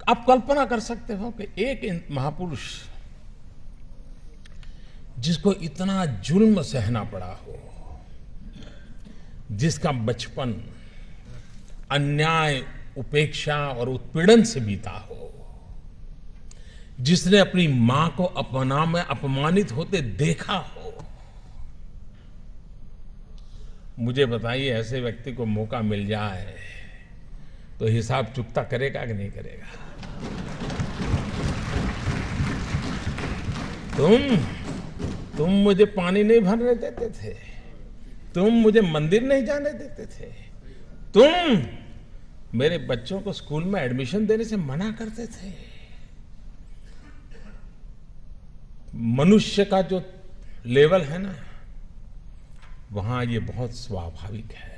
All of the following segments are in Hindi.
आप कल्पना कर सकते हो कि एक महापुरुष जिसको इतना जुल्म सहना पड़ा हो, जिसका बचपन अन्याय, उपेक्षा और उत्पीड़न से बीता हो, जिसने अपनी मां को अपना में अपमानित होते देखा हो, मुझे बताइए ऐसे व्यक्ति को मौका मिल जाए तो हिसाब चुकता करेगा कि नहीं करेगा? तुम मुझे पानी नहीं भरने देते थे, तुम मुझे मंदिर नहीं जाने देते थे, तुम मेरे बच्चों को स्कूल में एडमिशन देने से मना करते थे। मनुष्य का जो लेवल है ना, वहां ये बहुत स्वाभाविक है,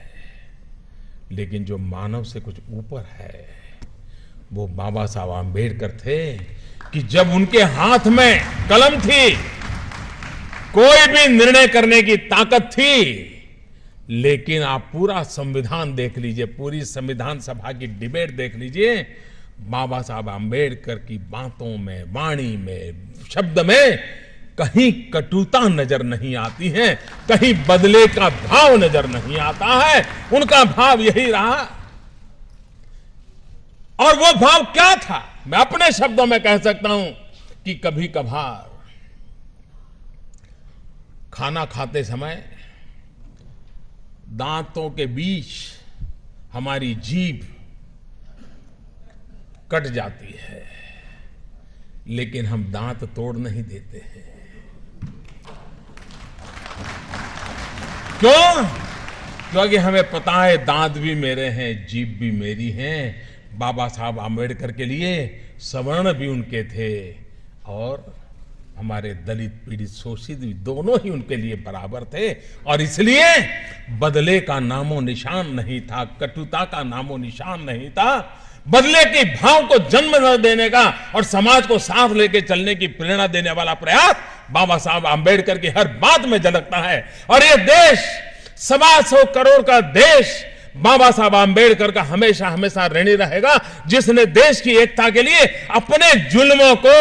लेकिन जो मानव से कुछ ऊपर है वो बाबा साहब आंबेडकर थे कि जब उनके हाथ में कलम थी, कोई भी निर्णय करने की ताकत थी। लेकिन आप पूरा संविधान देख लीजिए, पूरी संविधान सभा की डिबेट देख लीजिए, बाबा साहब आंबेडकर की बातों में, वाणी में, शब्द में कहीं कटुता नजर नहीं आती है, कहीं बदले का भाव नजर नहीं आता है। उनका भाव यही रहा। और वो भाव क्या था, मैं अपने शब्दों में कह सकता हूं कि कभी कभार खाना खाते समय दांतों के बीच हमारी जीभ कट जाती है, लेकिन हम दांत तोड़ नहीं देते हैं। क्यों? क्योंकि हमें पता है दांत भी मेरे हैं, जीभ भी मेरी है। बाबा साहब आंबेडकर के लिए सवर्ण भी उनके थे और हमारे दलित, पीड़ित, शोषित भी दोनों ही उनके लिए बराबर थे। और इसलिए बदले का नामो निशान नहीं था, कटुता का नामो निशान नहीं था। बदले के भाव को जन्म न देने का और समाज को साथ लेके चलने की प्रेरणा देने वाला प्रयास बाबा साहब आंबेडकर की हर बात में झलकता है। और ये देश 125 करोड़ का देश बाबा साहब आंबेडकर का हमेशा हमेशा ऋणी रहेगा, जिसने देश की एकता के लिए अपने जुल्मों को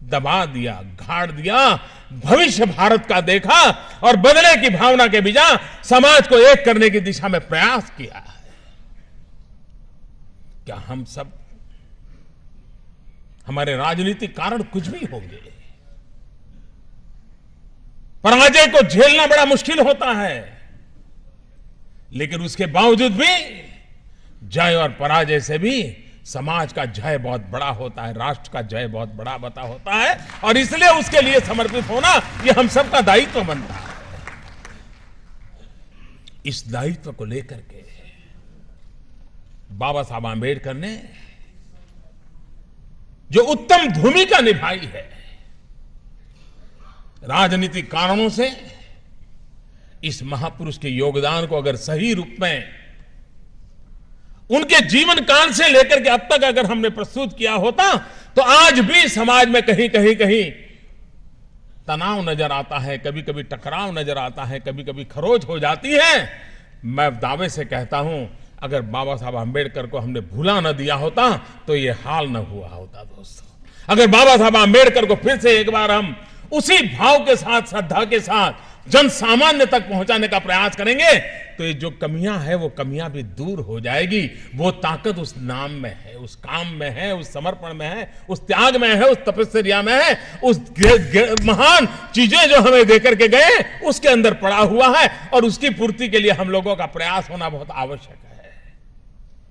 दबा दिया, गाड़ दिया, भविष्य भारत का देखा और बदले की भावना के बिना समाज को एक करने की दिशा में प्रयास किया है। क्या हम सब, हमारे राजनीतिक कारण कुछ भी होंगे, पराजय को झेलना बड़ा मुश्किल होता है, लेकिन उसके बावजूद भी जय और पराजय से भी समाज का जय बहुत बड़ा होता है, राष्ट्र का जय बहुत बड़ा बता होता है। और इसलिए उसके लिए समर्पित होना यह हम सबका दायित्व बनता है। इस दायित्व को लेकर के बाबा साहब आंबेडकर ने जो उत्तम भूमिका निभाई है, राजनीतिक कारणों से इस महापुरुष के योगदान को अगर सही रूप में उनके जीवन काल से लेकर के अब तक अगर हमने प्रस्तुत किया होता तो आज भी समाज में कहीं कहीं कहीं तनाव नजर आता है, कभी कभी टकराव नजर आता है, कभी कभी खरोच हो जाती है। मैं दावे से कहता हूं, अगर बाबा साहब आंबेडकर को हमने भूला न दिया होता तो ये हाल न हुआ होता। दोस्तों, अगर बाबा साहब आंबेडकर को फिर से एक बार हम उसी भाव के साथ, श्रद्धा के साथ जन सामान्य तक पहुंचाने का प्रयास करेंगे तो ये जो कमियां है वो कमियां भी दूर हो जाएगी। वो ताकत उस नाम में है, उस काम में है, उस समर्पण में है, उस त्याग में है, उस तपस्या में है, उस महान चीजें जो हमें देकर के गए उसके अंदर पड़ा हुआ है और उसकी पूर्ति के लिए हम लोगों का प्रयास होना बहुत आवश्यक है।